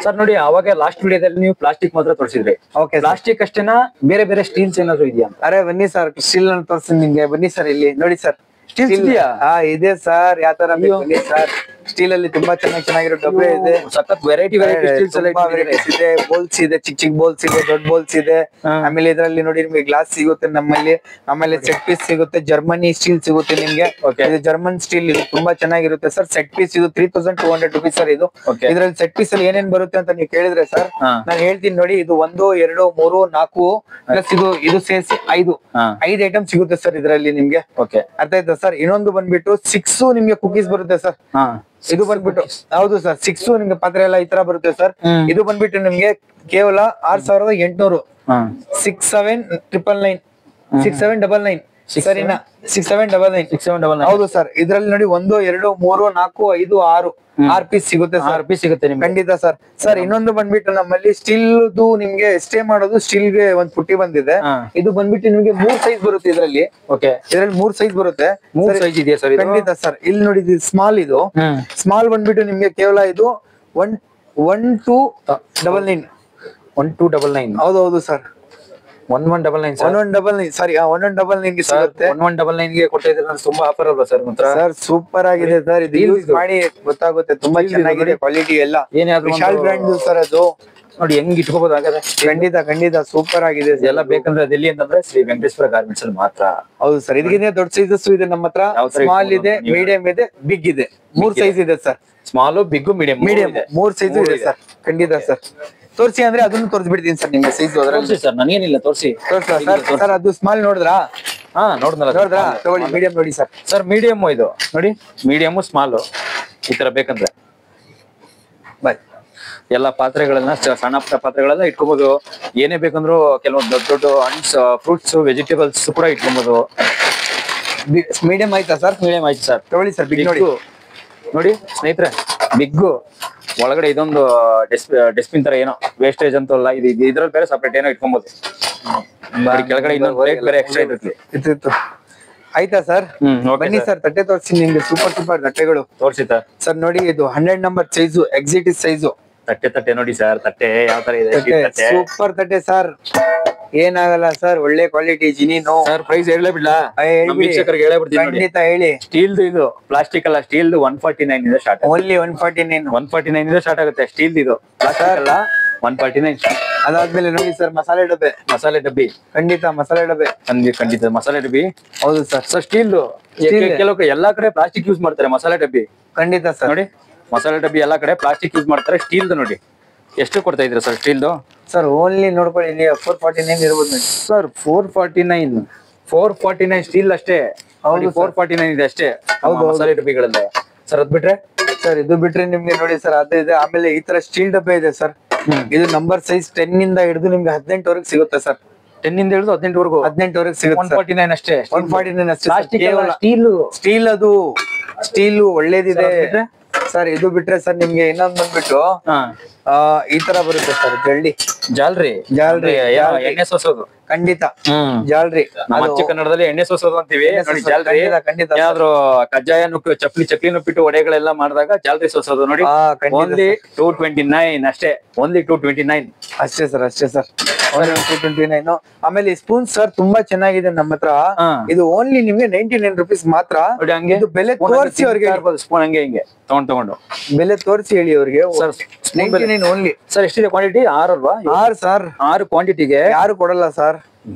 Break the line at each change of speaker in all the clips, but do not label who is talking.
Sir ನೋಡಿ ಅವಾಗ last ವಿಡಿಯೋದಲ್ಲಿ ನೀವು ಪ್ಲಾಸ್ಟಿಕ್ ಮಾತ್ರ ತೋರಿಸಿದ್ರಿ.
ಓಕೆ
ಪ್ಲಾಸ್ಟಿಕ್ ಅಷ್ಟೇನಾ ಬೇರೆ ಬೇರೆ ಸ್ಟೀಲ್ಸ್ ಏನಾದ್ರು ಇದೆಯಾ?
ಅರೆ ಬನ್ನಿ ಸರ್, ಸ್ಟೀಲ್ ಅನ್ನು ತೋರಿಸ್ತೀನಿ ನಿಮ್ಗೆ. ಬನ್ನಿ ಸರ್, ಇಲ್ಲಿ ನೋಡಿ ಸರ್,
ಸ್ಟೀಲ್ಸ್ ಇದೆಯಾ?
ಇದೆ ಸರ್. ಯಾವ ತರ ಬನ್ನಿ ಸರ್, ಸ್ಟೀಲ್ ಅಲ್ಲಿ ತುಂಬಾ ಚೆನ್ನಾಗಿರೋ ಡಬ್ಬೆ ಇದೆ.
ಸಖತ್ ವೆರೈಟಿ ಸ್ಟೀಲ್ಸ್ ಎಲ್ಲ
ಇದೆ. ಬೋಲ್ಸ್ ಇದೆ, ಚಿಕ್ಕ ಬೋಲ್ಸ್ ಇದೆ, ದೊಡ್ಡ ಬೋಲ್ಸ್ ಇದೆ. ಆಮೇಲೆ ಇದರಲ್ಲಿ ನೋಡಿ ನಿಮ್ಗೆ ಗ್ಲಾಸ್ ಸಿಗುತ್ತೆ ನಮ್ಮಲ್ಲಿ. ಆಮೇಲೆ ಸೆಟ್ ಪೀಸ್ ಸಿಗುತ್ತೆ, ಜರ್ಮನಿ ಸ್ಟೀಲ್ ಸಿಗುತ್ತೆ ನಿಮ್ಗೆ. ಇದು ಜರ್ಮನ್ ಸ್ಟೀಲ್, ಇದು ತುಂಬಾ ಚೆನ್ನಾಗಿರುತ್ತೆ ಸರ್. ಸೆಟ್ ಪೀಸ್ ಇದು 3200 rupees ಸರ್. ಇದು ಇದ್ರಲ್ಲಿ ಸೆಟ್ ಪೀಸ್ ಅಲ್ಲಿ ಏನೇನ್ ಬರುತ್ತೆ ಅಂತ ನೀವು ಕೇಳಿದ್ರೆ ಸರ್ ನಾನು ಹೇಳ್ತೀನಿ ನೋಡಿ. ಇದು 1 2 3 4 ಪ್ಲಸ್ ಇದು ಸೇರಿಸಿ 5 ಐಟಮ್ ಸಿಗುತ್ತೆ ಸರ್ ಇದರಲ್ಲಿ ನಿಮ್ಗೆ. ಅರ್ಥ ಆಯ್ತಾ ಸರ್? ಇನ್ನೊಂದು ಬಂದ್ಬಿಟ್ಟು 6 ನಿಮ್ಗೆ ಕುಕೀಸ್ ಬರುತ್ತೆ ಸರ್. ಇದು ಬಂದ್ಬಿಟ್ಟು ಹೌದು ಸರ್, 6 ನಿಮ್ಗೆ ಪಾತ್ರೆ ಎಲ್ಲ ಈ ತರ ಬರುತ್ತೆ ಸರ್. ಇದು ಬಂದ್ಬಿಟ್ಟು ನಿಮ್ಗೆ ಕೇವಲ 6800. 6799 6799 ಸರಿನಾ? 6799 ಹೌದು ಸರ್. ಇದ್ರಲ್ಲಿ ನೋಡಿ 1 2 3 4 5 6 6 ಪೀಸ್ ಸಿಗುತ್ತೆ ಸರ್. 6 ಪೀಸ್ ಸಿಗುತ್ತೆ ನಿಮ್ಗೆ ಖಂಡಿತ ಸರ್. ಸರ್ ಇನ್ನೊಂದು ಬಂದ್ಬಿಟ್ಟು ನಮ್ಮಲ್ಲಿ ಸ್ಟೀಲ್ದು ನಿಮ್ಗೆ ಸ್ಟೇ ಮಾಡೋದು ಸ್ಟೀಲ್ಗೆ ಒಂದ್ ಪುಟ್ಟಿ ಬಂದಿದೆ. ಇದು ಬಂದ್ಬಿಟ್ಟು ನಿಮ್ಗೆ 3 ಸೈಜ್ ಬರುತ್ತೆ ಇದರಲ್ಲಿ. ಇದ್ರಲ್ಲಿ 3 ಸೈಜ್ ಬರುತ್ತೆ. 3 ಸೈಜ್ ಇದೆಯಾ ಸರ್? ಖಂಡಿತ ಸರ್. ಇಲ್ಲಿ ನೋಡಿ ಇದು ಸ್ಮಾಲ್. ಇದು ಸ್ಮಾಲ್ ಬಂದ್ಬಿಟ್ಟು ನಿಮ್ಗೆ ಕೇವಲ ಇದು 1299 1299 ಹೌದು ಸರ್. 1199 1199 ಸಾರಿ 1199 ಗೆ ಸಿಗುತ್ತೆ. 1199 ಗೆ ಕೊಡ್ತಾ ಇದ್ರೆ ತುಂಬಾ ಆಫರ್ ಅಲ್ವಾ ಸರ್? ಸರ್ ಸೂಪರ್ ಆಗಿದೆ ಸರ್. ಇದು ಯೂಸ್ ಮಾಡಿ ಗೊತ್ತಾಗುತ್ತೆ, ತುಂಬಾ ಚೆನ್ನಾಗಿದೆ ಕ್ವಾಲಿಟಿ ಎಲ್ಲ. ವಿಶಾಲ್ ಬ್ರ್ಯಾಂಡ್ ಸರ್ ಅದು. ನೋಡಿ ಹೆಂಗ್ ಇಟ್ಕೋಬಹುದು ಆಗದೆ. ಖಂಡಿತ ಸೂಪರ್ ಆಗಿದೆ. ಎಲ್ಲ ಬೇಕಂದ್ರೆ ಅದೆಲ್ಲಿ ಅಂತಂದ್ರೆ ಶ್ರೀ ವೆಂಕಟೇಶ್ವರ ಗಾರ್ಮೆಂಟ್ಸ್ ಅಲ್ಲಿ ಮಾತ್ರ. ಹೌದು ಸರ್. ಇದಕ್ಕಿಂತ ದೊಡ್ಡ ಸೈಜಸ್ ಇದೆ ನಮ್ಮ ಹತ್ರ. ಸ್ಮಾಲ್ ಇದೆ, ಮೀಡಿಯಂ ಇದೆ, ಬಿಗ್ ಇದೆ. 3 ಸೈಜ್ ಇದೆ sir. Small, big, medium 3 size ಇದೆ ಸರ್. ಖಂಡಿತ ಸರ್. ತೋರಿಸಿ ಅಂದ್ರೆ ಅದನ್ನು ತೋರಿಸ್ಬಿಡ್ತೀನಿ ಸರ್ ನಿಮ್ಗೆ ಸೈಜ್. ಸರ್ ನನಗೇನಿಲ್ಲ, ತೋರಿಸಿ ಸರ್. ಅದು ಸ್ಮಾಲ್ ನೋಡಿದ್ರಾ? ನೋಡಿದ್ರಾ? ತಗೊಳ್ಳಿ. ಮೀಡಿಯಂ ನೋಡಿ ಸರ್. ಸರ್ ಮೀಡಿಯಂ ಇದು ನೋಡಿ, ಮೀಡಿಯಂ ಸ್ಮಾಲ್ ಈ ತರ ಬೇಕಂದ್ರೆ ಬಾಯ್ ಎಲ್ಲ ಪಾತ್ರೆಗಳನ್ನ, ಸಣ್ಣ ಪಾತ್ರೆಗಳೆಲ್ಲ ಇಟ್ಕೋಬಹುದು. ಏನೇ ಬೇಕಂದ್ರು ಕೆಲವೊಂದು ದೊಡ್ಡ ಹಣ್ಸ್, ಫ್ರೂಟ್ಸ್, ವೆಜಿಟೇಬಲ್ಸ್ ಕೂಡ ಇಟ್ಕೋಬಹುದು. ಮೀಡಿಯಂ ಆಯ್ತಾ ಸರ್? ಮೀಡಿಯಂ ಆಯ್ತು ಸರ್. ತಗೊಳ್ಳಿ ಸರ್. ಬಿಗ್ ನೋಡಿ ನೋಡಿ ಸ್ನೇಹಿತರೆ, ಬಿಗ್ ಒಳಗಡೆ ಇದೊಂದು ಡಸ್ಟ್ಬಿನ್ ತರ ಏನೋ ವೇಸ್ಟೇಜ್ ಅಂತ ಅಲ್ಲ, ಇದ್ರಲ್ಲಿ ಬೇರೆ ಸಪರೇಟ್ ಏನೋ ಇಟ್ಕೊಬಹುದು. ಕೆಳಗಡೆ ಇನ್ನೊಂದು ಬೇರೆ ಎಕ್ಸ್ಟ್ರಾ ಇತ್ತು. ಆಯ್ತಾ ಸರ್? ಬನ್ನಿ ಸರ್, ತಟ್ಟೆ ತೋರಿಸಿ ನಿಮ್ಗೆ. ಸೂಪರ್ ತಟ್ಟೆಗಳು ತೋರಿಸಿ ಸರ್. ನೋಡಿ ಇದು 100 ನಂಬರ್ ಸೈಜು, ಎಕ್ಸಿಟಿವ್ ಸೈಜು ತಟ್ಟೆ ನೋಡಿ ಸರ್. ತಟ್ಟೆ ಯಾವ ತರ ಇದೆ? ಸೂಪರ್ ತಟ್ಟೆ ಸರ್, ಏನಾಗಲ್ಲ ಸರ್. ಒಳ್ಳೆ ಕ್ವಾಲಿಟಿ ಜಿನಿನು ಸರ್. ಪ್ರೈಸ್ ಹೇಳಲೇ ಬಿಡ್ಲಾ? ಖಂಡಿತ ಹೇಳಿ. ಸ್ಟೀಲ್ ಇದು, ಪ್ಲಾಸ್ಟಿಕ್ ಅಲ್ಲ. ಸ್ಟೀಲ್ 149 ಇಂದ ಸ್ಟಾರ್ಟ್. ಓನ್ಲಿ 149 ಇಂದ ಸ್ಟಾರ್ಟ್ ಆಗುತ್ತೆ ಸ್ಟೀಲ್. ಇದು ಪ್ಲಾಸ್ಟಿಕ್ ಅಲ್ಲ, 149. ಅದಾದ್ಮೇಲೆ ನೋಡಿ ಸರ್, ಮಸಾಲೆ ಡಬ್ಬಿ. ಖಂಡಿತ ಮಸಾಲೆ ಡಬ್ಬೆ. ಖಂಡಿತ ಮಸಾಲೆ ಡಬ್ಬಿ. ಹೌದು ಸರ್. ಸರ್ ಸ್ಟೀಲ್ ಕೆಲವು ಎಲ್ಲಾ ಕಡೆ ಪ್ಲಾಸ್ಟಿಕ್ ಯೂಸ್ ಮಾಡ್ತಾರೆ, ಮಸಾಲೆ ಡಬ್ಬಿ. ಖಂಡಿತ ಸರ್. ನೋಡಿ ಮಸಾಲೆ ಡಬ್ಬಿ ಎಲ್ಲಾ ಕಡೆ ಪ್ಲಾಸ್ಟಿಕ್ ಯೂಸ್ ಮಾಡ್ತಾರೆ. ಸ್ಟೀಲ್ ನೋಡಿ ಎಷ್ಟು ಕೊಡ್ತಾ ಇದ್ರ ಸರ್ ಸ್ಟೀಲ್ದು? ಸರ್ ಓನ್ಲಿ ನೋಡ್ಕೊಳ್ಳಿ, ಇಲ್ಲಿ 449 ಇರ್ಬೋದು ಸರ್. 449 ಸ್ಟೀಲ್ ಅಷ್ಟೇ. ಹೌದು, 449 ಇದೆ ಅಷ್ಟೇ. ಹೌದು ಮಸಾಲೆ ಡಬ್ಬಿಗಳಲ್ಲ ಸರ್. ಅದ್ ಬಿಟ್ರೆ ಸರ್, ಇದು ಬಿಟ್ರೆ ನಿಮ್ಗೆ ನೋಡಿ ಸರ್ ಅದೇ ಇದೆ. ಆಮೇಲೆ ಈ ತರ ಸ್ಟೀಲ್ ಡಬ್ಬೆ ಇದೆ ಸರ್. ಇದು ನಂಬರ್ ಸೈಜ್ 10 ಇಂದ ಹಿಡಿದು ನಿಮ್ಗೆ 18 ವರೆಗೆ ಸಿಗುತ್ತೆ ಸರ್. 10 ಇಂದ ಹಿಡಿದು 18 ವರೆಗೆ ಸಿಗುತ್ತೆ. 149 ಅಷ್ಟೇ. 149 ಅಷ್ಟೇ. ಸ್ಟೀಲ್ ಅದು ಸ್ಟೀಲ್ ಒಳ್ಳೇದಿದೆ ಸರ್. ಇದು ಬಿಟ್ರೆ ಸರ್ ನಿಮ್ಗೆ ಇನ್ನೊಂದು ಬಂದ್ಬಿಟ್ಟು ಈ ತರ ಬರುತ್ತೆ ಸರ್, ಜಾಲ್ರಿ ಎಣ್ಣೆ ಸೋಸೋದು. ಖಂಡಿತ ಜಾಲ್ರಿ. ನಮ್ಮ ಅಚ್ಚ ಕನ್ನಡದಲ್ಲಿ ಎಣ್ಣೆ ಸೋಸೋದು ಅಂತೀವಿ. ನೋಡಿ ಜಾಲ್ರಿ. ಏನಾದ್ರು ಕಜ್ಜಾಯ ನುಪ್ಪು, ಚಕ್ಲಿ ನುಪ್ಪಿಟ್ಟು ಒಡೆಗಳೆಲ್ಲ ಮಾಡಿದಾಗ ಜಾಲ್ರಿ ಸೋಸೋದು ನೋಡಿ. ಓನ್ಲಿ 229 ಅಷ್ಟೇ. ಓನ್ಲಿ 229 ಅಷ್ಟೇ ಸರ್. 229. ಆಮೇಲೆ ಸ್ಪೂನ್ ಸರ್ ತುಂಬಾ ಚೆನ್ನಾಗಿದೆ ನಮ್ಮ ಹತ್ರ. ಇದು ಓನ್ಲಿ ನಿಮ್ಗೆ 99 rupees ಮಾತ್ರ. ಹಂಗೆ ಬೆಲೆ ತೋರಿಸಿ ಅವ್ರಿಗೆ. ಸ್ಪೂನ್ ಹಂಗೆ ಹಿಂಗೆ ತಗೊಂಡು ಬೆಲೆ ತೋರಿಸಿ ಹೇಳಿ ಅವ್ರಿಗೆ. 99 ಓನ್ಲಿ ಸರ್. ಎಷ್ಟಿದೆ ಕ್ವಾಂಟಿಟಿ? 6 ಅಲ್ವಾ? 6 ಸರ್. 6 ಕ್ವಾಂಟಿಟಿಗೆ ಯಾರು ಕೊಡಲ್ಲ ಸರ್.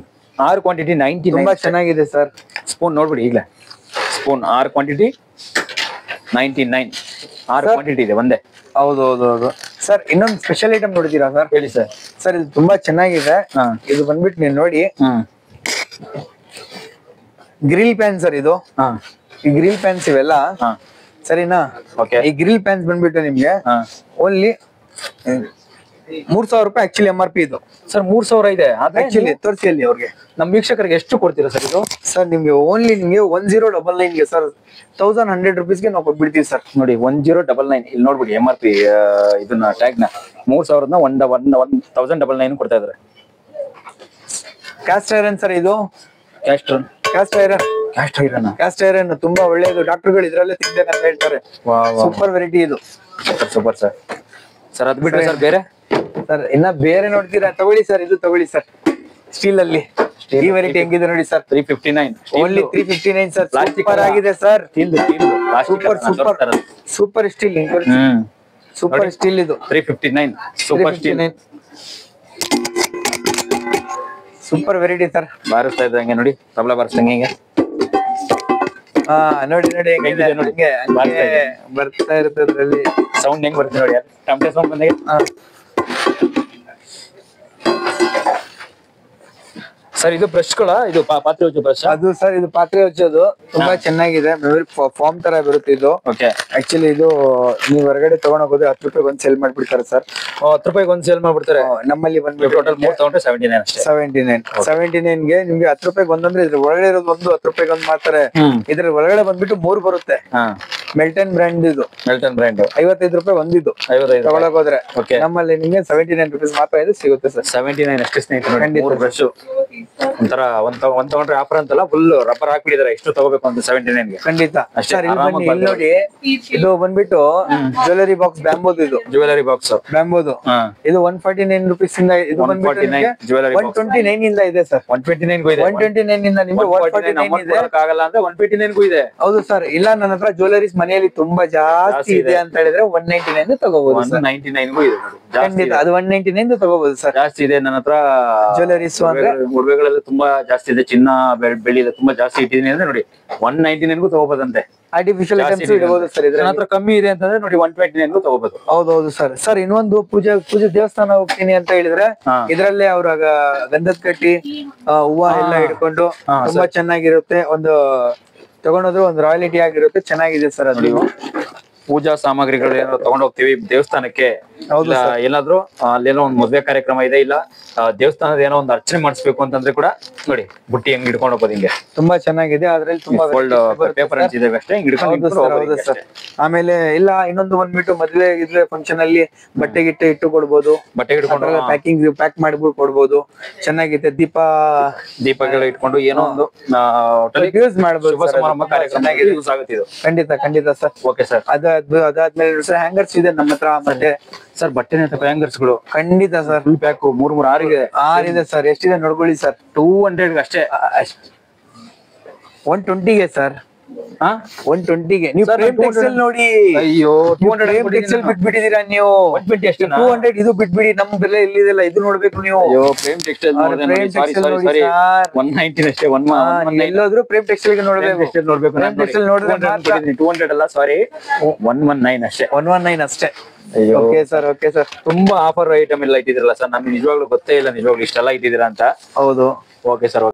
6 ಕ್ವಾಂಟಿಟಿ 99. ತುಂಬಾ ಚೆನ್ನಾಗಿದೆ ಸರ್. ಸ್ಪೂನ್ ನೋಡ್ಬಿಡಿ ಈಗಲೇ. Spoon 6 quantity 99. 6 ಕ್ವಾಂಟಿಟಿ ಇದೆ ಒಂದೇ. ಹೌದು ಸರ್. ಇನ್ನೊಂದು ಸ್ಪೆಷಲ್ ಐಟಮ್ ನೋಡಿದೀರಾ ಸರ್? ಹೇಳಿ ಸರ್. ಸರ್ ಇದು ತುಂಬಾ ಚೆನ್ನಾಗಿದೆ. ಇದು ಬಂದ್ಬಿಟ್ಟು ನೀವು ನೋಡಿ, ಗ್ರಿಲ್ ಪ್ಯಾನ್ ಸರ್. ಇದು ಈ ಗ್ರಿಲ್ ಪ್ಯಾನ್ಸ್ ಇವೆಲ್ಲ ಸರಿನಾ? ಈ ಗ್ರಿಲ್ ಪ್ಯಾನ್ಸ್ ಬಂದ್ಬಿಟ್ಟು ನಿಮ್ಗೆ ಓನ್ಲಿ 3000 ರೂಪಾಯಿ ಆಕ್ಚುಲಿ MRP ಇದು ಸರ್. 3000 ಇದೆ ಆಕ್ಚುಲಿ. ತೋರಿಸಿ ಅಲ್ಲಿ ಅವ್ರಿಗೆ, ನಮ್ ವೀಕ್ಷಕರಿಗೆ ಎಷ್ಟು ಕೊಡ್ತೀರಾ ಸರ್ ಇದು? ಸರ್ ನಿಮ್ಗೆ ಓನ್ಲಿ ನಿಮ್ಗೆ 1099 ಗೆ ಸರ್, 1100 rupees ಗೆ ನಾವು ಕೊಟ್ಬಿಡ್ತೀವಿ ಸರ್. ನೋಡಿ 1099 ಇಲ್ಲಿ ನೋಡ್ಬಿಡಿ MRP ಇದನ್ನ ಟ್ಯಾಗ್ ನ 3000ನ 1099 ಕೊಡ್ತಾ ಇದಾರೆ. ಕ್ಯಾಸ್ಟ್ ಐರನ್ ಸರ್ ಇದು. ಕ್ಯಾಸ್ಟ್ ಐರನ್ ತುಂಬಾ ಒಳ್ಳೆಯದು. ಡಾಕ್ಟರ್ಗಳು ಇದ್ರಲ್ಲೇ ತಿಂದೇನೆ ಅಂತ ಹೇಳ್ತಾರೆ. ಸೂಪರ್ ವೆರೈಟಿ ಇದು. Super sir.
ಸರ್ ಅದ್ ಬಿಟ್ರೆ ಸರ್ ಬೇರೆ
ಸರ್ ಇನ್ನ ಬೇರೆ ನೋಡ್ತೀರಾ ತಗೊಳ್ಳಿ ಸರ್, ಇದು ತಗೊಳ್ಳಿ ಸರ್, ಸ್ಟೀಲ್ ಅಲ್ಲಿ ಈ ವೆರೈಟಿ ಹೆಂಗಿದೆ ನೋಡಿ ಸರ್,
359
ಓನ್ಲಿ 359 ಸರ್. ಸೂಪರ್ ಆಗಿದೆ sir, super super super steel, super steel ಇದು
359 super steel
super variety sir.
Barista ಇದ್ದಂಗೆ ನೋಡಿ, ತಬಲಾ ಬಾರಿಸ್ದಂಗೆ ಹಿಂಗೆ
ಹಾ ನೋಡಿ ನೋಡಿ ಹೆಂಗಿದೆ
ಹೆಂಗಿದೆ ನೋಡಿ,
ಹಂಗೆ ಬರ್ತಾ ಇರುತ್ತೆ ಅದ್ರಲ್ಲಿ
ಸೌಂಡ್ ಹೆಂಗ್ ಬರುತ್ತೆ ನೋಡಿ, ಟಮಟೆ ಸೌಂಡ್ ಬಂದಾಗ. ಸರ್ ಇದು ಬ್ರಷ್ಗಳ, ಇದು ಪಾತ್ರೆ ಹಚ್ಚೋ ಬ್ರಷ್
ಅದು ಸರ್, ಇದು ಪಾತ್ರೆ ಹಚ್ಚೋದು ತುಂಬಾ ಚೆನ್ನಾಗಿದೆ, ಫಾರ್ಮ್ ತರ ಬರುತ್ತೆ ಇದು.
ಓಕೆ,
ಆಕ್ಚುಲಿ ಇದು ನೀವು ಹೊರಗಡೆ ತಗೊಂಡ್ ಹೋಗೋದು 10 ರೂಪಾಯಿ ಒಂದ್ ಸೇಲ್ ಮಾಡ್ಬಿಡ್ತಾರೆ ಸರ್.
10 ರೂಪಾಯಿಗೆ ಒಂದ್ ಸೇಲ್ ಮಾಡ್ಬಿಡ್ತಾರೆ.
ನಮ್ಮಲ್ಲಿ ಬಂದ್ಬಿಟ್ಟು
ಟೋಟಲ್ 3 ತಗೊಂಡ್ರೆ 79 ಅಷ್ಟೇ.
79 ಗೆ ನಿಮ್ಗೆ 10 ರೂಪಾಯಿಗೆ ಒಂದಂದ್ರೆ ಇದ್ರ ಒಳಗಡೆ ಇರೋದು ಒಂದು 10 ರೂಪಾಯಿಗೆ ಒಂದ್ ಮಾಡ್ತಾರೆ. ಇದ್ರ ಒಳಗಡೆ ಬಂದ್ಬಿಟ್ಟು 3 ಬರುತ್ತೆ. ಮೆಲ್ಟನ್ ಬ್ರ್ಯಾಂಡ್ ಇದು,
ಮೆಲ್ಟನ್ ಬ್ರ್ಯಾಂಡ್
55 ರೂಪಾಯಿ ಒಂದಿದ್ದು
55
ತಗೊಳಕ್ ಹೋದ್ರೆ. ನಮ್ಮಲ್ಲಿ ನಿಮ್ಗೆ 79 ರುಪೀಸ್ ಮಾತ್ರ ಇದು ಸಿಗುತ್ತೆ ಸರ್.
79 ಅಷ್ಟೇ ಸ್ನೇಹಿತರೆ. 3 ಬ್ರಷ್ ಒಂಥರ ಒಂದ್ ತಗೊಂಡ್ರೆ ಆಫರ್ ಅಂತಲ್ಲ, ಫುಲ್ ರಬ್ಬರ್ ಹಾಕ್ಬಿಟ್ಟಿದ್ದಾರೆ, ಎಷ್ಟು ತಗೋಬೇಕು ಅಂತ 79 ಗೆ.
ಖಂಡಿತ
ಅಷ್ಟೇ.
ಸರ್, ಇಲ್ಲಿ ನೋಡಿ, ಇದು ಬಂದ್ಬಿಟ್ಟು ಜ್ಯುವೆಲರಿ ಬಾಕ್ಸ್ ಬ್ಯಾಂಬೋದು, ಇದು
ಜ್ಯುವೆಲರಿ ಬಾಕ್ಸ್
ಬ್ಯಾಂಬೋದು. ಇದು 149 ರುಪೀಸ್ ಇಂದ, ಇದು ಬಂದ್ಬಿಟ್ಟು 129 ಇಂದ ಇದೆ ಸರ್.
129 ಗೂ ಇದೆ.
129 ಇಂದ ನಿಮ್ಗೆ 149 ಇದೆ.
ಆಗಲ್ಲ ಅಂದ್ರೆ 129 ಗೂ ಇದೆ.
ಹೌದು ಸರ್. ಇಲ್ಲ ನನ್ನ ಹತ್ರ ಜ್ಯುವೆಲರೀಸ್ ಮನೆಯಲ್ಲಿ ತುಂಬಾ ಜಾಸ್ತಿ ಇದೆ ಅಂತ ಹೇಳಿದ್ರೆ 199 ತಗೋಬಹುದು ಸರ್.
199 ಗೂ ಇದೆ.
ಖಂಡಿತ ಅದು 199 ತಗೋಬಹುದು ಸರ್.
ಜಾಸ್ತಿ ಇದೆ ನನ್ನ ಹತ್ರ
ಜ್ಯುವೆಲರೀಸ್ ಅಂದ್ರೆ
ಒಡವೆಗಳೆಲ್ಲ ತುಂಬಾ ಜಾಸ್ತಿ ಇದೆ, ಚಿನ್ನ ಬೆಳ್ಳಿ ಎಲ್ಲ ತುಂಬಾ ಜಾಸ್ತಿ ಇಟ್ಟಿದ್ದೀನಿ ಅಂದ್ರೆ ನೋಡಿ 199 ಗೂ ತಗೋಬೋದಂತೆ.
ಆರ್ಟಿಫಿಷಿಯಲ್ ಐಟಮ್ಸ್ ಇಡಬಹುದು ಸರ್.
ನನ್ನ ಹತ್ರ ಕಮ್ಮಿ ಇದೆ ಅಂತಂದ್ರೆ ನೋಡಿ 129 ಗೂ ತಗೋಬಹುದು.
ಹೌದೌದು ಸರ್. ಸರ್ ಇನ್ನೊಂದು ಪೂಜೆ ದೇವಸ್ಥಾನ ಹೋಗ್ತೀನಿ ಅಂತ ಹೇಳಿದ್ರೆ ಇದ್ರಲ್ಲೇ ಅವ್ರ ಗಂಧದ ಕಟ್ಟಿ ಹೂವ ಎಲ್ಲ ಹಿಡ್ಕೊಂಡು ತುಂಬಾ ಚೆನ್ನಾಗಿರುತ್ತೆ. ಒಂದು ತಗೊಂಡೋದ್ರೆ ಒಂದು ರಾಯಲಿಟಿ ಆಗಿರುತ್ತೆ, ಚೆನ್ನಾಗಿದೆ ಸರ್. ಅದು
ಪೂಜಾ ಸಾಮಗ್ರಿಗಳು ಏನಾದ್ರು ತಗೊಂಡ್ ಹೋಗ್ತೀವಿ ದೇವಸ್ಥಾನಕ್ಕೆ, ಏನಾದ್ರು ಅಲ್ಲೇನೋ ಒಂದು ಮದ್ವೆ ಕಾರ್ಯಕ್ರಮ ಇದೆ, ಇಲ್ಲ ದೇವಸ್ಥಾನದ ಏನೋ ಒಂದು ಅರ್ಚನೆ ಮಾಡಿಸ್ಬೇಕು ಅಂತಂದ್ರೆ ಕೂಡ ನೋಡಿ ಬುಟ್ಟಿ ಹೆಂಗ್ ಹಿಡ್ಕೊಂಡು ಹೋಗೋದು ಹಿಂಗೆ
ತುಂಬಾ ಚೆನ್ನಾಗಿದೆ. ಅದ್ರಲ್ಲಿ ತುಂಬಾ
ಪೇಪರ್ ಇದಾವೆ ಅಷ್ಟೇ,
ಹೌದು ಸರ್. ಆಮೇಲೆ ಇಲ್ಲ ಇನ್ನೊಂದು ಬಂದ್ಬಿಟ್ಟು ಮದ್ವೆ ಇದ್ರೆ ಫಂಕ್ಷನ್ ಅಲ್ಲಿ ಬಟ್ಟೆ ಗಿಟ್ಟೆ ಇಟ್ಟು ಕೊಡ್ಬೋದು,
ಬಟ್ಟೆ ಹಿಡ್ಕೊಂಡು
ಪ್ಯಾಕ್ ಮಾಡ್ಬಿಟ್ಟು ಕೊಡ್ಬೋದು, ಚೆನ್ನಾಗಿದೆ.
ದೀಪಗಳು ಇಟ್ಕೊಂಡು ಏನೋ ಒಂದು
ಯೂಸ್ ಮಾಡ್ಬೋದು,
ಚೆನ್ನಾಗಿದೆ, ಯೂಸ್ ಆಗುತ್ತೆ ಇದು.
ಖಂಡಿತ ಸರ್.
Okay sir.
ಅದಾದ್ಮೇಲೆ ಸರ್ ಹ್ಯಾಂಗರ್ಸ್ ಇದೆ ನಮ್ಮ ಹತ್ರ. ಮತ್ತೆ
ಸರ್ ಬಟ್ಟೆ ಹ್ಯಾಂಗರ್ಸ್ ಗಳು
ಖಂಡಿತ ಸರ್.
ಫುಲ್ ಪ್ಯಾಕ್ 6
ಇದೆ ಸರ್. ಎಷ್ಟಿದೆ ನೋಡ್ಕೊಳ್ಳಿ ಸರ್.
200 ಅಷ್ಟೇ.
120 ಸರ್. 120 ನೀವು ಫ್ರೇಮ್ ಟೆಕ್ಸ್ಟೈಲ್ ನೋಡಿ.
ಅಯ್ಯೋ, 200
ಫ್ರೇಮ್ ಟೆಕ್ಸ್ಟೈಲ್ ಬಿಟ್ಬಿಟ್ಟಿದೀರಾ ನೀವು.
120 ಅಷ್ಟೇ.
200 ಇದು ಬಿಟ್ಬಿಡಿ, ನಮ್ ಬೆಲೆ ಇಲ್ಲಿದೆಲ್ಲ ಇದು ನೋಡ್ಬೇಕು ನೀವು.
ಅಯ್ಯೋ, ಫ್ರೇಮ್ ಟೆಕ್ಸ್ಟೈಲ್ ನೋಡಿ ಸರ್. 119 ಅಷ್ಟೇ.
ಎಲ್ಲೋದ್ರು ಫ್ರೇಮ್ ಟೆಕ್ಸ್ಟೈಲ್ ಗೆ ನೋಡ್ಬೇಕು. ಫ್ರೇಮ್ ಟೆಕ್ಸ್ಟೈಲ್ ನೋಡಿದ್ರೆ
200 ಅಲ್ಲ, ಸಾರಿ 119 ಅಷ್ಟೇ.
119 ಅಷ್ಟೇ. Okay sir.
ತುಂಬಾ ಆಫರ್ ಐಟಮ್ ಎಲ್ಲ ಇಟ್ಟಿದ್ರಲ್ಲ ಸರ್, ನಮ್ಗೆ ನಿಜವಾಗ್ಲೂ ಗೊತ್ತೇ ಇಲ್ಲ ನಿಜವಾಗ್ಲೂ ಇಷ್ಟೆಲ್ಲ ಇಟ್ಟಿದ್ದೀರಾ ಅಂತ.
ಹೌದು.
Okay sir.